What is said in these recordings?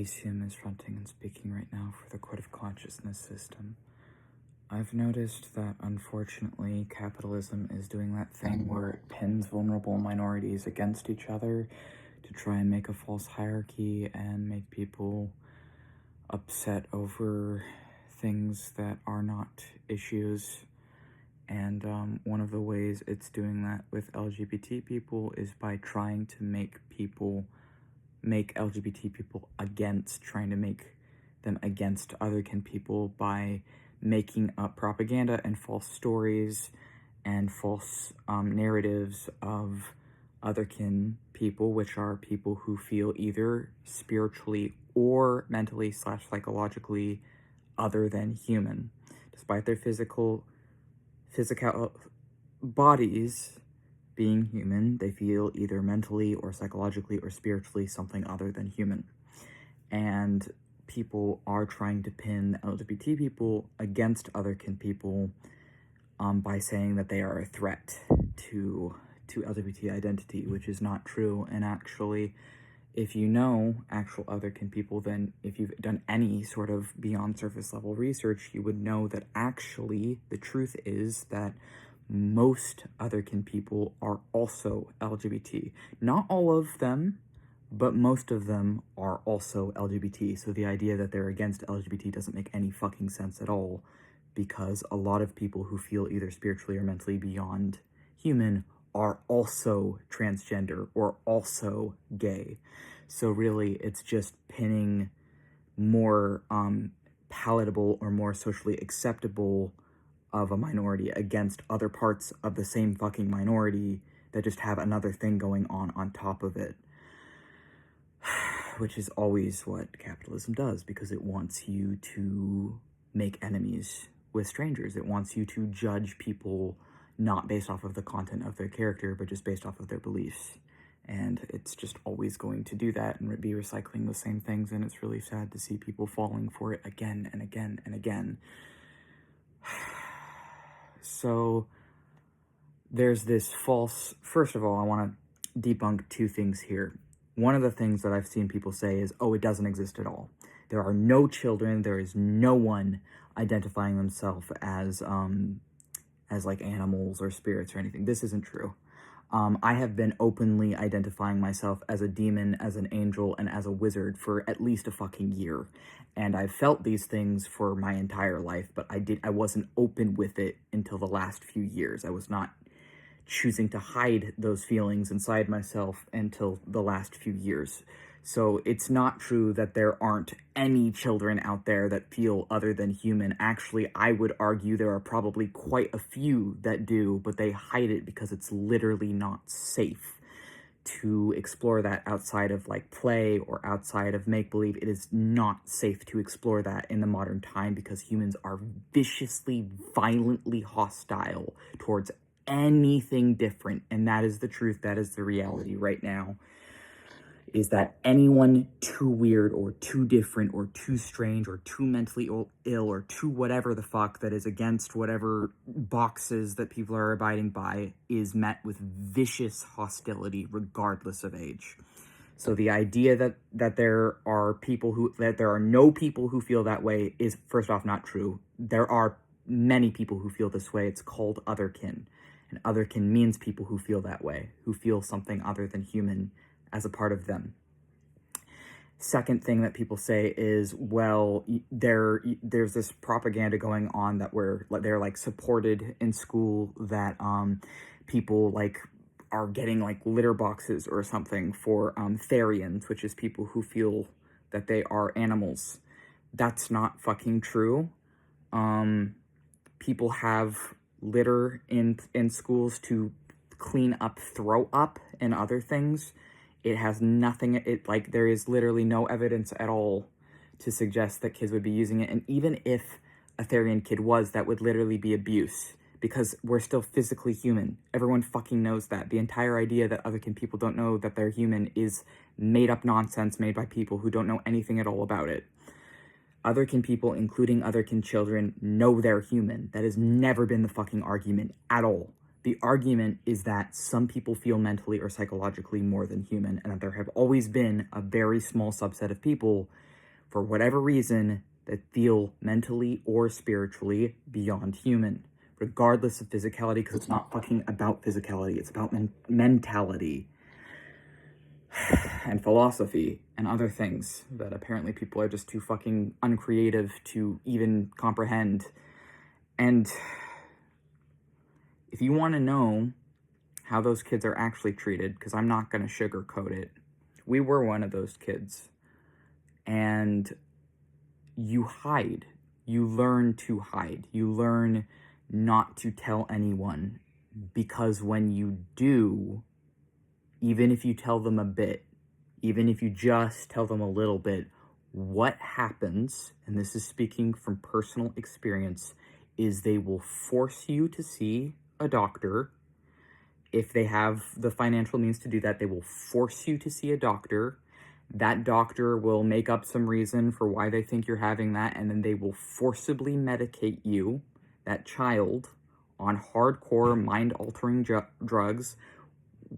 Elysium is fronting and speaking right now for the Court of Consciousness system. I've noticed that, unfortunately, capitalism is doing that thing where it pins vulnerable minorities against each other to try and make a false hierarchy and make people upset over things that are not issues. And one of the ways it's doing that with LGBT people is by trying to make LGBT people trying to make them against otherkin people by making up propaganda and false stories and false narratives of otherkin people, which are people who feel either spiritually or mentally / psychologically other than human. Despite their physical bodies being human, they feel either mentally or psychologically or spiritually something other than human. And people are trying to pin LGBT people against otherkin people by saying that they are a threat to LGBT identity, which is not true. And actually, if you know actual otherkin people, then if you've done any sort of beyond surface level research, you would know that actually the truth is that most otherkin people are also LGBT. Not all of them, but most of them are also LGBT. So the idea that they're against LGBT doesn't make any fucking sense at all, because a lot of people who feel either spiritually or mentally beyond human are also transgender or also gay. So really, it's just pinning more palatable or more socially acceptable of a minority against other parts of the same fucking minority that just have another thing going on top of it. Which is always what capitalism does, because it wants you to make enemies with strangers. It wants you to judge people not based off of the content of their character, but just based off of their beliefs. And it's just always going to do that and be recycling the same things, and it's really sad to see people falling for it again and again and again. So there's this false... First of all, I want to debunk two things here. One of the things that I've seen people say is, oh, it doesn't exist at all. There are no children, there is no one identifying themselves as like animals or spirits or anything. This isn't true. I have been openly identifying myself as a demon, as an angel, and as a wizard for at least a fucking year. And I've felt these things for my entire life, but I wasn't open with it until the last few years. I was not choosing to hide those feelings inside myself until the last few years. So it's not true that there aren't any children out there that feel other than human. Actually, I would argue there are probably quite a few that do, but they hide it because it's literally not safe to explore that outside of like play or outside of make-believe. It is not safe to explore that in the modern time because humans are viciously, violently hostile towards anything different. And that is the truth. That is the reality right now. Is that anyone too weird or too different or too strange or too mentally ill or too whatever the fuck that is against whatever boxes that people are abiding by is met with vicious hostility regardless of age. So the idea that there are no people who feel that way is first off not true. There are many people who feel this way. It's called otherkin. And otherkin means people who feel that way, who feel something other than human as a part of them. Second thing that people say is, well, there's this propaganda going on that they're like supported in school that people like are getting like litter boxes or something for therians, which is people who feel that they are animals. That's not fucking true. People have litter in schools to clean up throw up and other things. It has nothing, there is literally no evidence at all to suggest that kids would be using it. And even if a Therian kid was, that would literally be abuse, because we're still physically human. Everyone fucking knows that. The entire idea that otherkin people don't know that they're human is made up nonsense made by people who don't know anything at all about it. Otherkin people, including otherkin children, know they're human. That has never been the fucking argument at all. The argument is that some people feel mentally or psychologically more than human, and that there have always been a very small subset of people for whatever reason, that feel mentally or spiritually beyond human, regardless of physicality, because it's not fucking about physicality. It's about mentality and philosophy and other things that apparently people are just too fucking uncreative to even comprehend. And if you want to know how those kids are actually treated, because I'm not going to sugarcoat it, we were one of those kids. And you hide. You learn to hide. You learn not to tell anyone, because when you do, even if you tell them a bit, even if you just tell them a little bit, what happens, and this is speaking from personal experience, is they will force you to see a doctor. If they have the financial means to do that, they will force you to see a doctor. That doctor will make up some reason for why they think you're having that, and then they will forcibly medicate you, that child, on hardcore mind-altering drugs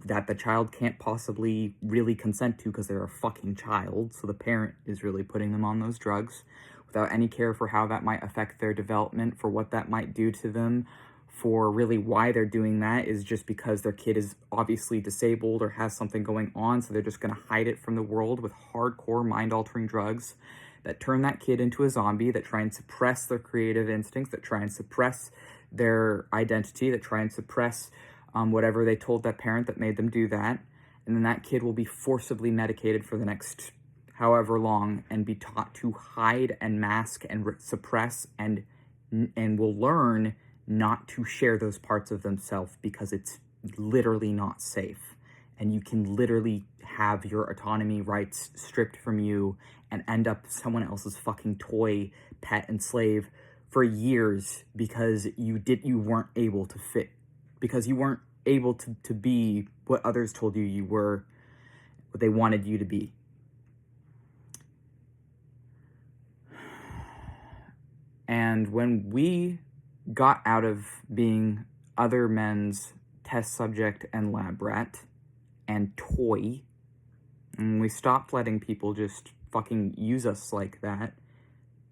that the child can't possibly really consent to because they're a fucking child, so the parent is really putting them on those drugs without any care for how that might affect their development, for what that might do to them, for really why they're doing that is just because their kid is obviously disabled or has something going on, so they're just going to hide it from the world with hardcore mind-altering drugs that turn that kid into a zombie, that try and suppress their creative instincts, that try and suppress their identity, that try and suppress whatever they told that parent that made them do that. And then that kid will be forcibly medicated for the next however long and be taught to hide and mask and suppress and will learn not to share those parts of themselves because it's literally not safe. And you can literally have your autonomy rights stripped from you and end up someone else's fucking toy, pet, and slave for years because you weren't able to fit, because you weren't able to be what others told you you were, what they wanted you to be. And when we got out of being other men's test subject and lab rat and toy, and we stopped letting people just fucking use us like that,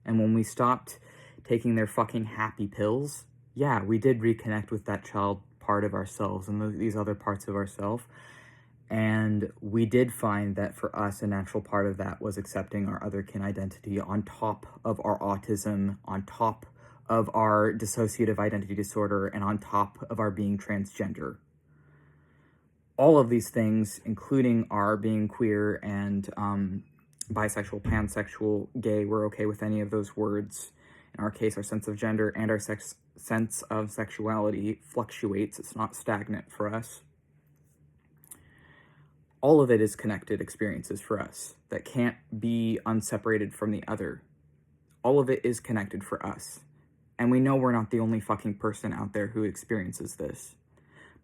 and when we stopped taking their fucking happy pills, yeah, we did reconnect with that child part of ourselves and these other parts of ourselves. And we did find that for us, a natural part of that was accepting our otherkin identity on top of our autism, on top of our dissociative identity disorder, and on top of our being transgender. All of these things, including our being queer and bisexual, pansexual, gay, we're okay with any of those words. In our case, our sense of gender and our sense of sexuality fluctuates. It's not stagnant for us. All of it is connected experiences for us that can't be unseparated from the other. All of it is connected for us. And we know we're not the only fucking person out there who experiences this.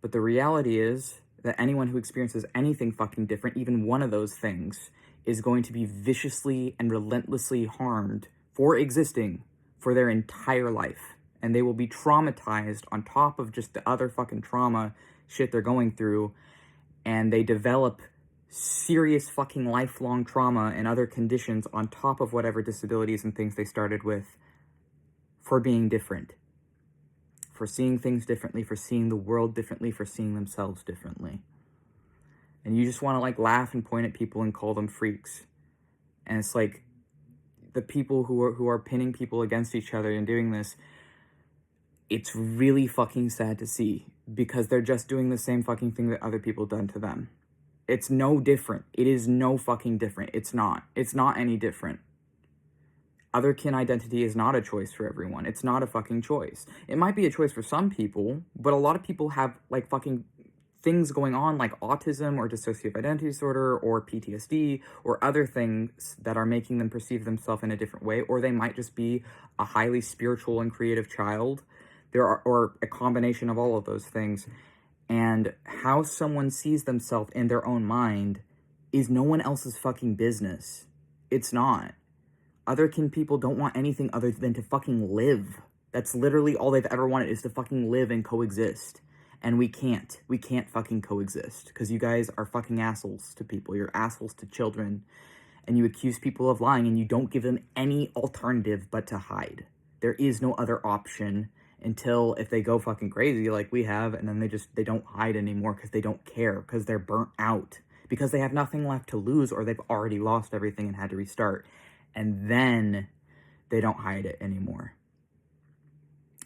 But the reality is that anyone who experiences anything fucking different, even one of those things, is going to be viciously and relentlessly harmed for existing for their entire life. And they will be traumatized on top of just the other fucking trauma shit they're going through. And they develop serious fucking lifelong trauma and other conditions on top of whatever disabilities and things they started with for being different. For seeing things differently, for seeing the world differently, for seeing themselves differently. And you just want to like laugh and point at people and call them freaks. And it's like the people who are pinning people against each other and doing this, it's really fucking sad to see because they're just doing the same fucking thing that other people done to them. It's no different. It is no fucking different. It's not. It's not any different. Otherkin identity is not a choice for everyone. It's not a fucking choice. It might be a choice for some people, but a lot of people have like fucking things going on like autism or dissociative identity disorder or PTSD or other things that are making them perceive themselves in a different way, or they might just be a highly spiritual and creative child. Or a combination of all of those things. And how someone sees themselves in their own mind is no one else's fucking business. It's not. Otherkin people don't want anything other than to fucking live. That's literally all they've ever wanted, is to fucking live and coexist. And we can't. We can't fucking coexist. Because you guys are fucking assholes to people. You're assholes to children. and you accuse people of lying, and you don't give them any alternative but to hide. There is no other option until if they go fucking crazy like we have, and then they don't hide anymore because they don't care, because they're burnt out, because they have nothing left to lose, or they've already lost everything and had to restart. And then they don't hide it anymore.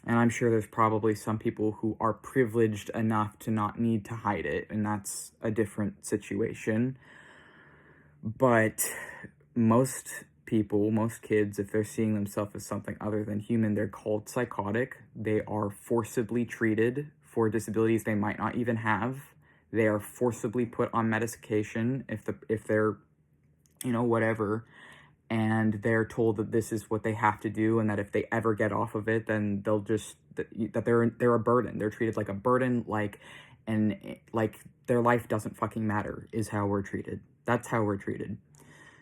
And I'm sure there's probably some people who are privileged enough to not need to hide it, and that's a different situation. But most people, most kids, if they're seeing themselves as something other than human, they're called psychotic. They are forcibly treated for disabilities they might not even have. They are forcibly put on medication if they're, whatever, and they're told that this is what they have to do, and that if they ever get off of it, then they'll just, that they're a burden. They're treated like a burden, like their life doesn't fucking matter, is how we're treated. That's how we're treated.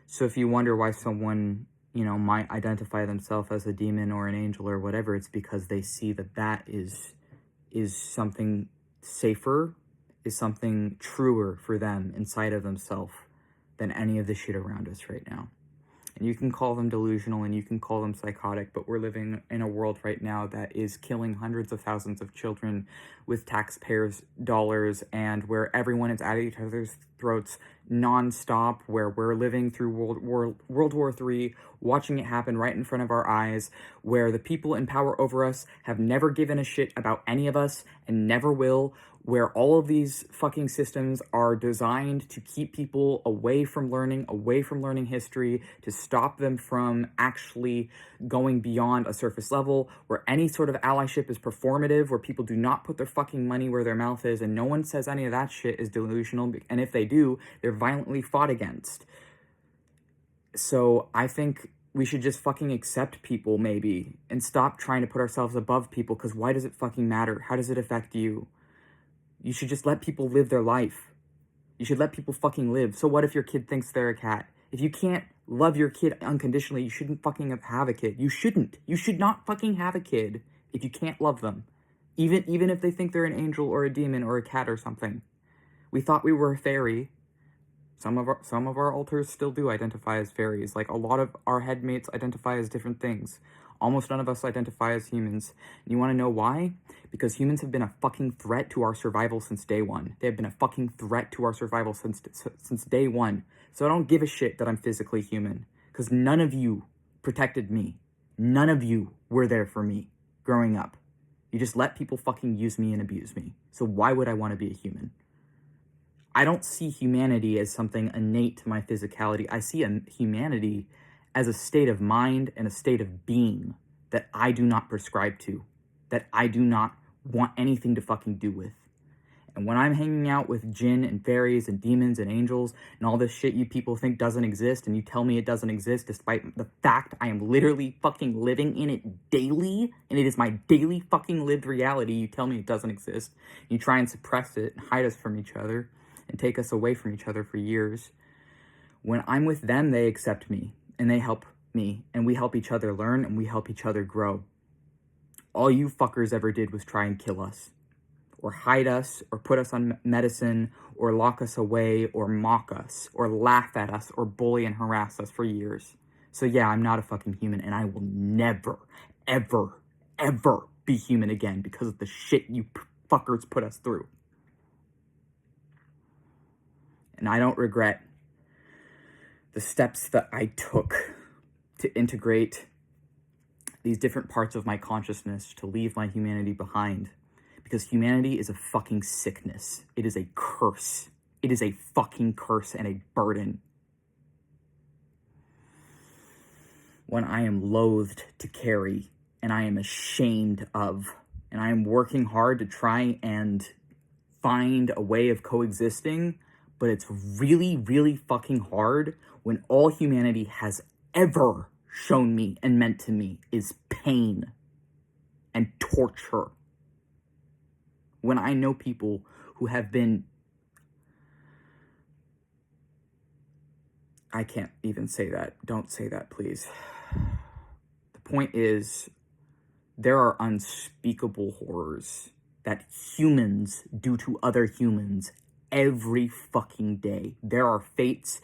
So if you wonder why someone, might identify themselves as a demon or an angel or whatever, it's because they see that is something safer, is something truer for them inside of themselves than any of the shit around us right now. And you can call them delusional and you can call them psychotic, but we're living in a world right now that is killing hundreds of thousands of children with taxpayers' dollars, and where everyone is at each other's throats nonstop, where we're living through World War III, watching it happen right in front of our eyes, where the people in power over us have never given a shit about any of us and never will, where all of these fucking systems are designed to keep people away from learning history, to stop them from actually going beyond a surface level, where any sort of allyship is performative, where people do not put their fucking money where their mouth is, and no one says any of that shit is delusional, and if they do, they're violently fought against. So I think we should just fucking accept people, maybe, and stop trying to put ourselves above people, because why does it fucking matter? How does it affect you? You should just let people live their life. You should let people fucking live. So what if your kid thinks they're a cat? If you can't love your kid unconditionally, you shouldn't fucking have a kid. You shouldn't. You should not fucking have a kid if you can't love them. Even if they think they're an angel or a demon or a cat or something. We thought we were a fairy. Some of our alters still do identify as fairies. Like, a lot of our headmates identify as different things. Almost none of us identify as humans. And you want to know why? Because humans have been a fucking threat to our survival since day one. They have been a fucking threat to our survival since day one. So I don't give a shit that I'm physically human. Because none of you protected me. None of you were there for me growing up. You just let people fucking use me and abuse me. So why would I want to be a human? I don't see humanity as something innate to my physicality. I see humanity as a state of mind and a state of being that I do not prescribe to, that I do not want anything to fucking do with. And when I'm hanging out with jinn and fairies and demons and angels and all this shit you people think doesn't exist, and you tell me it doesn't exist despite the fact I am literally fucking living in it daily, and it is my daily fucking lived reality, you tell me it doesn't exist. You try and suppress it and hide us from each other and take us away from each other for years. When I'm with them, they accept me and they help me, and we help each other learn and we help each other grow. All you fuckers ever did was try and kill us, or hide us, or put us on medicine, or lock us away, or mock us, or laugh at us, or bully and harass us for years. So yeah, I'm not a fucking human, and I will never, ever, ever be human again because of the shit you fuckers put us through. And I don't regret the steps that I took to integrate these different parts of my consciousness, to leave my humanity behind. Because humanity is a fucking sickness. It is a curse. It is a fucking curse and a burden. One I am loathed to carry, and I am ashamed of. And I am working hard to try and find a way of coexisting, but it's really, really fucking hard when all humanity has ever shown me and meant to me is pain and torture. When I know people who have been, I can't even say that. Don't say that, please. The point is, there are unspeakable horrors that humans do to other humans every fucking day. There are fates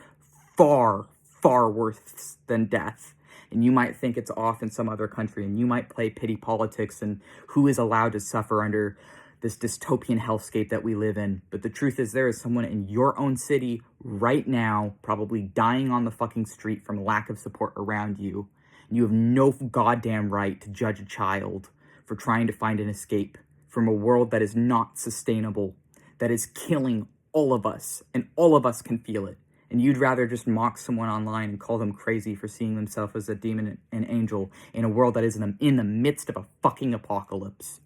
far, far worse than death. And you might think it's off in some other country, and you might play pity politics and who is allowed to suffer under this dystopian hellscape that we live in. But the truth is, there is someone in your own city right now probably dying on the fucking street from lack of support around you. And you have no goddamn right to judge a child for trying to find an escape from a world that is not sustainable, that is killing all of us, and all of us can feel it. And you'd rather just mock someone online and call them crazy for seeing themselves as a demon and angel in a world that is in the midst of a fucking apocalypse.